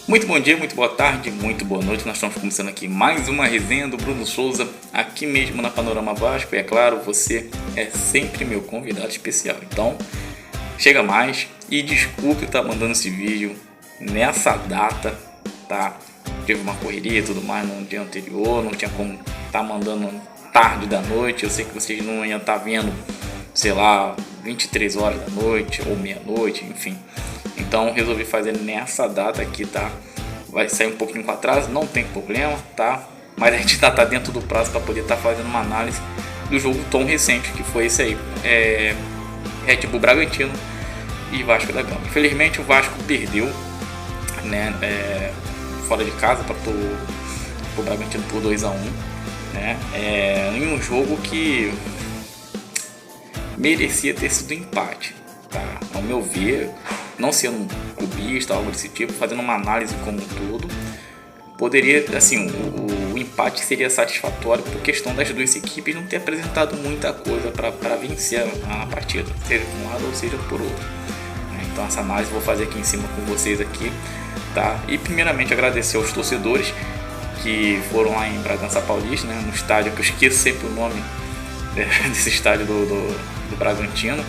Muito bom dia, muito boa tarde, muito boa noite. Nós estamos começando aqui mais uma resenha do Bruno Souza, aqui mesmo na Panorama Vasco. E é claro, você é sempre meu convidado especial. Então, chega mais e desculpe estar mandando esse vídeo nessa data, tá? Tive uma correria e tudo mais no dia anterior, não tinha como estar mandando tarde da noite. Eu sei que vocês não iam estar vendo, sei lá, 23 horas da noite ou meia-noite, enfim. Então resolvi fazer nessa data aqui, tá? Vai sair um pouquinho com atraso, não tem problema, tá? Mas a gente tá dentro do prazo para poder estar fazendo uma análise do jogo tão recente que foi esse aí, Red Bull Bragantino e Vasco da Gama. Infelizmente o Vasco perdeu, né? Fora de casa para o Bragantino por 2-1, né? Em um jogo que merecia ter sido empate, tá? Ao meu ver, não sendo um clubista, algo desse tipo, fazendo uma análise como um todo, poderia, assim, o empate seria satisfatório por questão das duas equipes não ter apresentado muita coisa para vencer a partida, seja por um lado ou seja por outro. Então essa análise eu vou fazer aqui em cima com vocês aqui, tá? E primeiramente agradecer aos torcedores que foram lá em Bragança Paulista, né, no estádio, que eu esqueço sempre o nome desse estádio do Bragantino,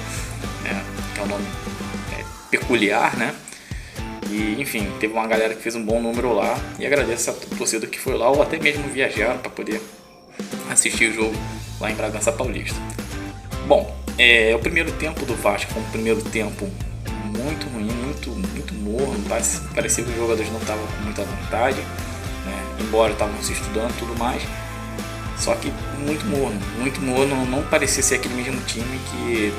né, que é um nome peculiar, né? E enfim, teve uma galera que fez um bom número lá, e agradeço a torcida que foi lá ou até mesmo viajaram para poder assistir o jogo lá em Bragança Paulista. Bom, o primeiro tempo do Vasco foi um primeiro tempo muito ruim, muito morno. Parecia que os jogadores não estavam com muita vontade, né? Embora estavam se estudando e tudo mais. Só que muito morno, não parecia ser aquele mesmo time que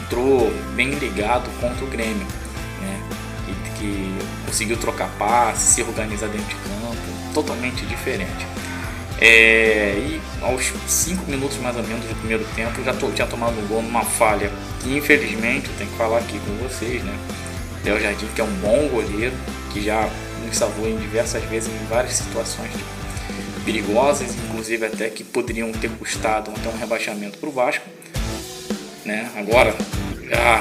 entrou bem ligado contra o Grêmio, né? Que conseguiu trocar passes, se organizar dentro de campo, totalmente diferente. E aos 5 minutos mais ou menos do primeiro tempo já tinha tomado um gol numa falha que infelizmente eu tenho que falar aqui com vocês, né? Léo Jardim, que é um bom goleiro, que já nos salvou em diversas vezes em várias situações perigosas, inclusive até que poderiam ter custado até um rebaixamento para o Vasco, né? Agora,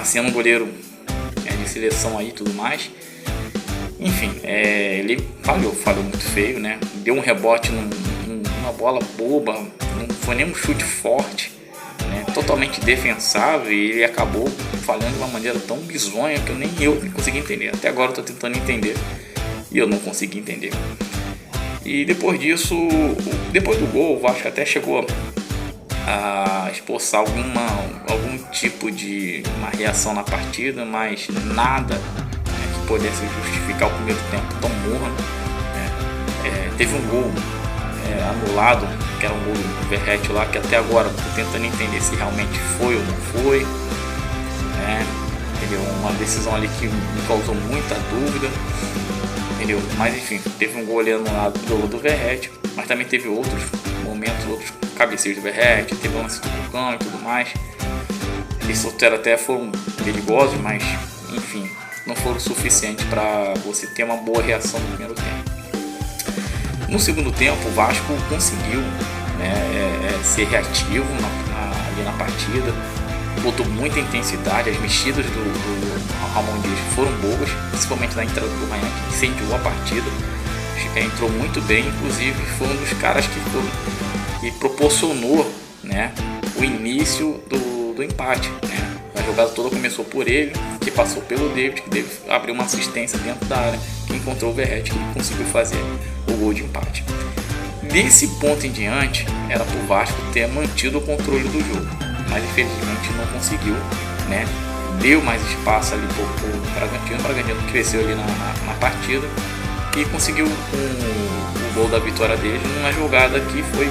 sendo um goleiro de seleção aí e tudo mais, enfim, ele falhou muito feio, né? Deu um rebote numa bola boba, não foi nem um chute forte, né? Totalmente defensável, e ele acabou falhando de uma maneira tão bizonha que nem eu consegui entender. Até agora eu estou tentando entender e eu não consegui entender. E depois disso, depois do gol, o Vasco até chegou a esboçar algum tipo de uma reação na partida, mas nada, né, que pudesse justificar o primeiro tempo tão morno, né? Teve um gol anulado, que era um gol do Verratti lá, que até agora estou tentando entender se realmente foi ou não foi, né? Uma decisão ali que me causou muita dúvida. Entendeu? Mas enfim, teve um gol ali anulado do Verratti, mas também teve outros momentos, outros cabeceiros do Verratti, teve um lance do Vulcão e tudo mais. Esses até foram perigosos, mas enfim, não foram suficientes para você ter uma boa reação no primeiro tempo. No segundo tempo, o Vasco conseguiu, né, ser reativo ali na partida, botou muita intensidade. As mexidas do Ramon Dias foram boas, principalmente na entrada do Ryan, que incendiou a partida. Entrou muito bem, inclusive foi um dos caras que proporcionou, né, o início do empate, né? A jogada toda começou por ele, que passou pelo David, que abriu uma assistência dentro da área, que encontrou o Verratti, que conseguiu fazer o gol de empate. Desse ponto em diante, era para o Vasco ter mantido o controle do jogo, mas infelizmente não conseguiu, né? Deu mais espaço ali para o Bragantino cresceu ali na partida e conseguiu o gol da vitória dele numa jogada que foi,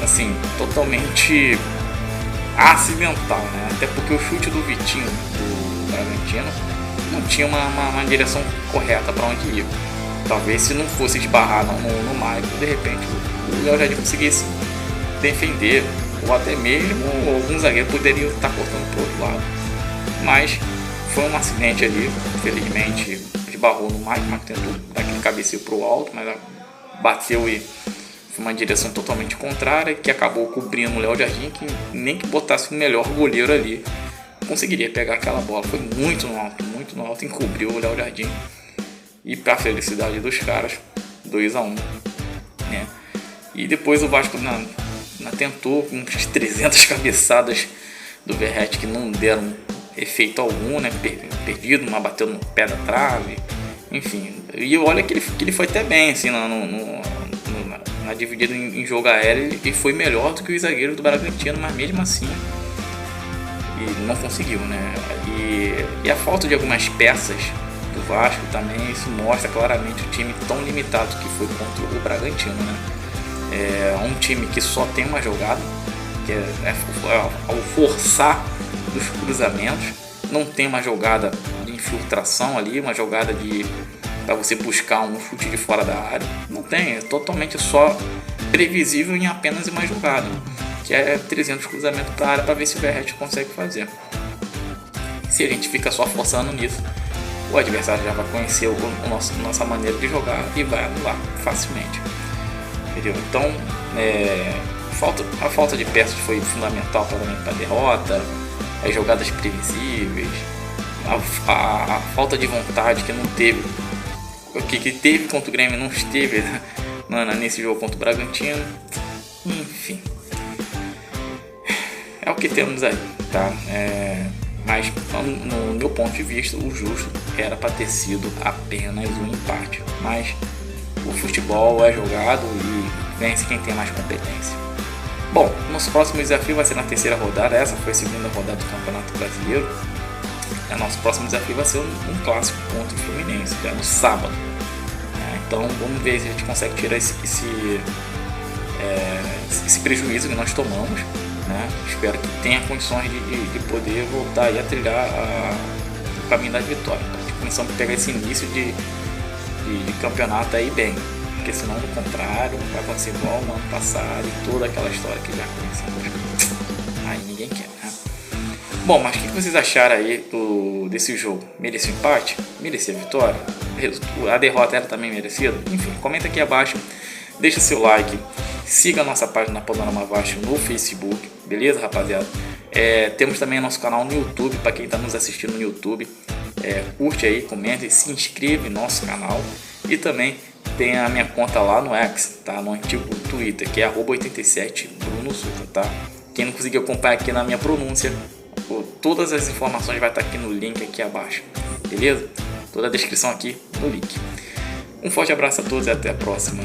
assim, totalmente acidental, né? Até porque o chute do Vitinho do Bragantino não tinha uma direção correta para onde ia. Talvez se não fosse esbarrar no Maicon, de repente o Léo Jardim conseguisse defender, ou até mesmo algum zagueiro poderia estar cortando para o outro lado. Mas foi um acidente ali, infelizmente esbarrou no Maicon, tentou dar aquele cabeceio para o alto, mas bateu e foi uma direção totalmente contrária, que acabou cobrindo o Léo Jardim, que nem que botasse o melhor goleiro ali conseguiria pegar aquela bola. Foi muito no alto, encobriu o Léo Jardim e para a felicidade dos caras, 2-1, né? E depois o Vasco tentou com uns 300 cabeçadas do Verratti que não deram efeito algum, né? Perdido, uma bateu no pé da trave, enfim. E olha que ele foi até bem assim, na dividida em jogo aéreo, ele foi melhor do que os zagueiros do Bragantino, mas mesmo assim e não conseguiu, né? E a falta de algumas peças do Vasco também, isso mostra claramente o time tão limitado que foi contra o Bragantino, né? É um time que só tem uma jogada, que ao forçar os cruzamentos, não tem uma jogada de infiltração ali, uma jogada para você buscar um chute de fora da área, não tem, é totalmente só previsível em apenas uma jogada, que é 300 cruzamentos para a área para ver se o Verratti consegue fazer. Se a gente fica só forçando nisso, o adversário já vai conhecer nossa maneira de jogar e vai anular facilmente. Entendeu? Então, a falta de peças foi fundamental para a derrota, as jogadas previsíveis, a falta de vontade que não teve, que teve contra o Grêmio não esteve nesse jogo contra o Bragantino, enfim, é o que temos aí, tá? Mas no meu ponto de vista, o justo era para ter sido apenas um empate, mas o futebol é jogado e vence quem tem mais competência. Bom, nosso próximo desafio vai ser na terceira rodada. Essa foi a segunda rodada do Campeonato Brasileiro. Nosso próximo desafio vai ser um clássico contra o Fluminense, já no sábado. Então vamos ver se a gente consegue tirar esse prejuízo que nós tomamos, né? Espero que tenha condições de poder voltar e a trilhar o caminho da vitória. Começamos a pegar esse início de campeonato aí bem, porque senão do contrário vai acontecer igual no ano passado e toda aquela história que já conhecemos. Aí ninguém quer, né? Bom, mas o que vocês acharam aí desse jogo? Merecia o empate? Merecia a vitória? A derrota era também merecida? Enfim, comenta aqui abaixo, deixa seu like, siga a nossa página Panorama Vasco no Facebook, beleza, rapaziada? Temos também nosso canal no YouTube, para quem está nos assistindo no YouTube. Curte aí, comenta e se inscreve no nosso canal. E também tem a minha conta lá no X, tá? No antigo Twitter, que é @87BrunoSutra, tá? Quem não conseguiu acompanhar aqui na minha pronúncia, todas as informações vai estar aqui no link aqui abaixo, beleza? Toda a descrição aqui no link. Um forte abraço a todos e até a próxima.